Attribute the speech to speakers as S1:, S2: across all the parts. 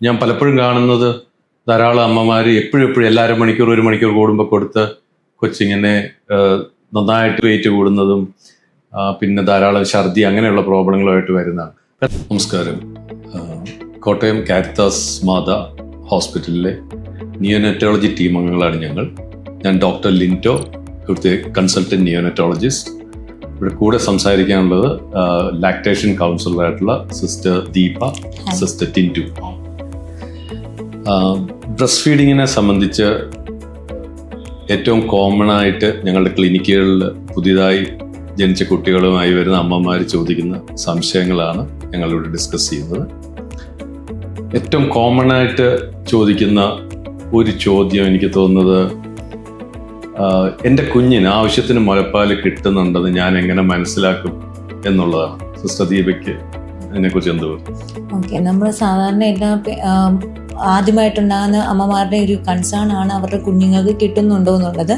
S1: ഞാൻ പലപ്പോഴും കാണുന്നത് ധാരാളം അമ്മമാർ എപ്പോഴും എല്ലാവരും മണിക്കൂർ ഒരു മണിക്കൂർ കൂടുമ്പോൾ കൊടുത്ത് കൊച്ചിങ്ങനെ നന്നായിട്ട് വെയിറ്റ് കൂടുന്നതും പിന്നെ ധാരാളം ഛർദി അങ്ങനെയുള്ള പ്രോബ്ലങ്ങളുമായിട്ട് വരുന്നതാണ്. നമസ്കാരം. കോട്ടയം കാരിത്താസ് മാത ഹോസ്പിറ്റലിലെ നിയോനെറ്റോളജി ടീം അംഗങ്ങളാണ് ഞാൻ ഡോക്ടർ ലിൻറ്റോ, ഇവിടുത്തെ കൺസൾട്ടൻറ്റ് നിയോനെറ്റോളജിസ്റ്റ്. ഇവിടെ കൂടെ സംസാരിക്കാനുള്ളത് ലാക്ടേഷൻ കൗൺസിലറായിട്ടുള്ള sister Deepa, sister Tintu. Breast ഫീഡിങ്ങിനെ സംബന്ധിച്ച് ഏറ്റവും കോമൺ ആയിട്ട് ഞങ്ങളുടെ ക്ലിനിക്കുകളിൽ പുതിയതായി ജനിച്ച കുട്ടികളുമായി വരുന്ന അമ്മമാർ ചോദിക്കുന്ന സംശയങ്ങളാണ് ഞങ്ങളിവിടെ ഡിസ്കസ് ചെയ്യുന്നത്. ഏറ്റവും കോമൺ ആയിട്ട് ചോദിക്കുന്ന ഒരു ചോദ്യം എനിക്ക് തോന്നുന്നത്, എൻ്റെ കുഞ്ഞിന് ആവശ്യത്തിന് മുലപ്പാൽ കിട്ടുന്നുണ്ടെന്ന് ഞാൻ എങ്ങനെ മനസ്സിലാക്കും എന്നുള്ളതാണ്. സിസ്റ്റർ ദീപയ്ക്ക് അതിനെക്കുറിച്ച് എന്ത് പറയും?
S2: ഓക്കെ, നമ്മൾ സാധാരണ എല്ലാ ആദ്യമായിട്ടുണ്ടാകുന്ന അമ്മമാരുടെ ഒരു കൺസേൺ ആണ് അവരുടെ കുഞ്ഞുങ്ങൾക്ക് കിട്ടുന്നുണ്ടോ എന്നുള്ളത്.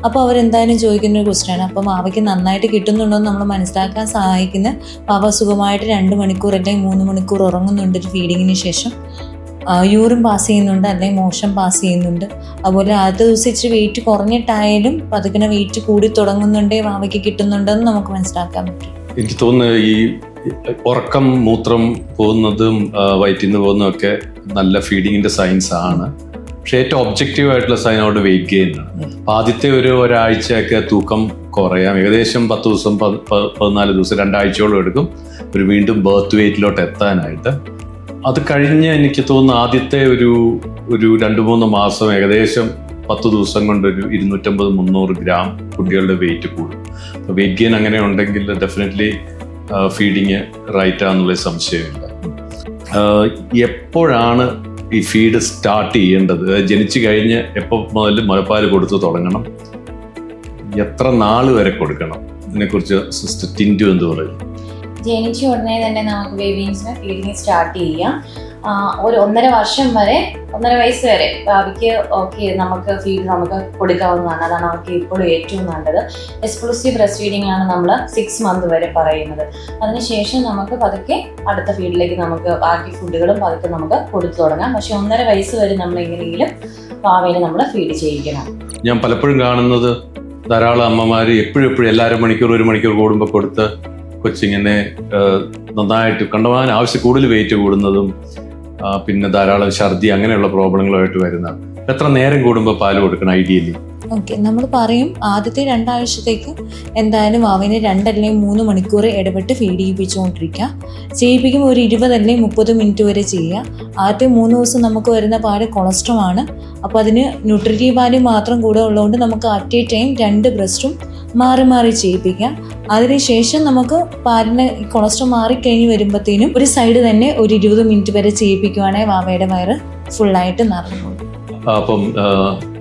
S2: അപ്പോൾ അവരെന്തായാലും ചോദിക്കുന്ന ഒരു ക്വസ്റ്റ്യനാണ്. അപ്പം അവയ്ക്ക് നന്നായിട്ട് കിട്ടുന്നുണ്ടോ എന്ന് നമ്മൾ മനസ്സിലാക്കാൻ സഹായിക്കുന്ന അവ സുഖമായിട്ട് 2 മണിക്കൂർ അല്ലെങ്കിൽ 3 മണിക്കൂർ ഉറങ്ങുന്നുണ്ട് ഒരു ഫീഡിങ്ങിന് ശേഷം, യൂറിൻ പാസ് ചെയ്യുന്നുണ്ട് അല്ലെങ്കിൽ മോഷൻ പാസ് ചെയ്യുന്നുണ്ട്. അതുപോലെ ആദ്യത്തെ ദിവസം ഇച്ചിരി വെയിറ്റ് കുറഞ്ഞിട്ടായാലും പതുക്കെ വെയിറ്റ് കൂടി തുടങ്ങുന്നുണ്ടെങ്കിൽ അവയ്ക്ക് കിട്ടുന്നുണ്ടെന്ന് നമുക്ക് മനസ്സിലാക്കാൻ പറ്റും.
S1: എനിക്ക് തോന്നുന്നു ഈ ഉറക്കം, മൂത്രം പോകുന്നതും വയറ്റിൽ നിന്ന് പോകുന്നതൊക്കെ നല്ല ഫീഡിങ്ങിന്റെ സൈൻസ് ആണ്. പക്ഷെ ഏറ്റവും ഒബ്ജക്റ്റീവ് ആയിട്ടുള്ള സൈൻ അവിടെ വെയിറ്റ് ഗെയിൻ ആണ്. ആദ്യത്തെ ഒരാഴ്ചയൊക്കെ തൂക്കം കുറയാം, ഏകദേശം 10 ദിവസം 14 ദിവസം 2 ആഴ്ചയോളം എടുക്കും ഒരു വീണ്ടും ബർത്ത് വെയിറ്റിലോട്ട് എത്താനായിട്ട്. അത് കഴിഞ്ഞ് എനിക്ക് തോന്നുന്നു ആദ്യത്തെ ഒരു 2-3 മാസം ഏകദേശം 10 ദിവസം കൊണ്ട് ഒരു 250-300 ഗ്രാം കുട്ടികളുടെ വെയിറ്റ് കൂടും. അപ്പോൾ വെയിറ്റ് ഗെയിൻ അങ്ങനെ ഉണ്ടെങ്കിൽ ഡെഫിനറ്റ്ലി ഫീഡിങ് റൈറ്റ് ആണെന്നുള്ള സംശയമില്ല. എപ്പോഴാണ് ഈ ഫീഡ് സ്റ്റാർട്ട് ചെയ്യേണ്ടത്? ജനിച്ചു കഴിഞ്ഞ് എപ്പോൾ മുതൽ മുലപ്പാൽ കൊടുത്ത് തുടങ്ങണം? എത്ര നാൾ വരെ കൊടുക്കണം? ഇതിനെക്കുറിച്ച് സിസ്റ്റർ ടിൻറ്റു എന്ത് പറയും?
S3: ജനിച്ച ഉടനെ തന്നെ നമുക്ക് ബേബീസിന് ഫീഡിങ് സ്റ്റാർട്ട് ചെയ്യാം. ഒരു 1.5 വർഷം വരെ, 1.5 വയസ്സ് വരെ ഭാവിക്ക് നമുക്ക് ഫീഡ് നമുക്ക് കൊടുക്കാവുന്നതാണ്. അതാണ് അവർക്ക് ഇപ്പോഴും ഏറ്റവും നല്ലത്. എക്സ്ക്ലൂസീവ് ബ്രസ്റ്റ് ഫീഡിംഗ് ആണ് നമ്മൾ 6 മന്ത് വരെ പറയുന്നത്. അതിനുശേഷം നമുക്ക് പതുക്കെ അടുത്ത ഫീഡിലേക്ക് നമുക്ക് ബാക്കി ഫുഡുകളും പതുക്കെ നമുക്ക് കൊടുത്തു തുടങ്ങാം. പക്ഷെ 1.5 വയസ്സ് വരെ നമ്മൾ എങ്ങനെയെങ്കിലും ഭാവിനെ നമ്മൾ ഫീഡ് ചെയ്യിക്കണം.
S1: ഞാൻ പലപ്പോഴും കാണുന്നത് ധാരാളം അമ്മമാർ എപ്പോഴും എല്ലാവരും മണിക്കൂർ ഒരു മണിക്കൂർ കൂടുമ്പോൾ കൊടുത്ത് കൊച്ചിങ്ങനെ നന്നായിട്ട് കണ്ടമാൻ ആവശ്യം കൂടുതൽ വെയിറ്റ് കൂടുന്നതും പിന്നെ ധാരാളം ഛർദി അങ്ങനെയുള്ള പ്രോബ്ലങ്ങളുമായിട്ട് വരുന്നതാണ്. എത്ര നേരം കൂടുമ്പോൾ പാല് കൊടുക്കണം ഐഡിയലി?
S2: ഓക്കെ, നമ്മൾ പറയും ആദ്യത്തെ 2 ആഴ്ചത്തേക്ക് എന്തായാലും അവന് 2 അല്ലെങ്കിൽ 3 മണിക്കൂർ ഇടപെട്ട് ഫീഡ് ചെയ്യിപ്പിക്കുമ്പോൾ ഒരു 20 അല്ലെങ്കിൽ 30 മിനിറ്റ് വരെ ചെയ്യുക. ആദ്യത്തെ 3 ദിവസം നമുക്ക് വരുന്ന പാല് കൊളസ്ട്രോൾ ആണ്. അപ്പോൾ അതിന് ന്യൂട്രിറ്റീവ് വാല്യൂ മാത്രം കൂടെ ഉള്ളതുകൊണ്ട് നമുക്ക് അറ്റ് എ ടൈം 2 ബ്രസ്റ്റും മാറി ചെയ്യിപ്പിക്കാം. അതിനുശേഷം നമുക്ക് പാലിന് കൊളസ്ട്രോൾ മാറിക്കഴിഞ്ഞ് വരുമ്പോഴത്തേനും ഒരു സൈഡ് തന്നെ ഒരു 20 മിനിറ്റ് വരെ ചെയ്യിപ്പിക്കുവാണെങ്കിൽ വാവയുടെ വയറ് ഫുള്ളായിട്ട് നിറഞ്ഞു.
S1: അപ്പം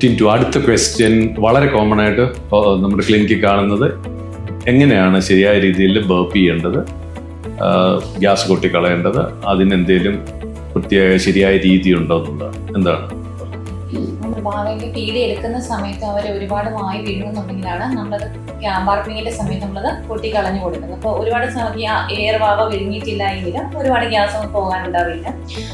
S1: ടിൻറ്റു, അടുത്ത ക്വസ്റ്റ്യൻ വളരെ കോമൺ ആയിട്ട് നമ്മുടെ ക്ലിനിക്കിൽ കാണുന്നത്, എങ്ങനെയാണ് ശരിയായ രീതിയിൽ ബർപ്പ് ചെയ്യേണ്ടത്, ഗ്യാസ് കൊട്ടിക്കളയേണ്ടത്, അതിനെന്തെങ്കിലും പ്രത്യേക ശരിയായ രീതി ഉണ്ടോ എന്നുള്ളത് എന്താണ്?
S3: ഭാവിക്ക് ഫീഡ് എടുക്കുന്ന സമയത്ത് അവർ ഒരുപാട് വായി വിഴുങ്ങുന്നുണ്ടെങ്കിലാണ് നമ്മളത് ബാർപ്പിങ്ങിന്റെ സമയത്ത് നമ്മളത് പൊട്ടിക്കളഞ്ഞു കൊടുക്കുന്നത്. അപ്പോൾ ഒരുപാട് എയർ വാവ വിഴുങ്ങിയിട്ടില്ല എങ്കിലും ഒരുപാട് ഗ്യാസ് ഒന്നും പോകാനുണ്ടാവില്ല.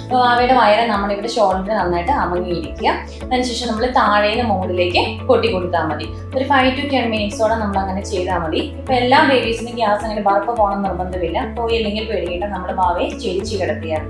S3: അപ്പോൾ വാവയുടെ വയറ് നമ്മളിവിടെ ഷോൾഡർ നന്നായിട്ട് അമങ്ങിയിരിക്കുക. അതിനുശേഷം നമ്മൾ താഴേന്ന് മുകളിലേക്ക് പൊട്ടി കൊടുത്താൽ മതി. ഒരു 5 to 10 മിനിറ്റ്സോടെ നമ്മൾ അങ്ങനെ ചെയ്താൽ മതി. ഇപ്പൊ എല്ലാ ബേബീസിനും ഗ്യാസ് അങ്ങനെ ബർപ്പ് പോകണം നിർബന്ധമില്ല. പോയില്ലെങ്കിൽ പേടിക്കേണ്ട, നമ്മൾ വാവയെ ചെരിച്ച് കിടത്തിയാൽ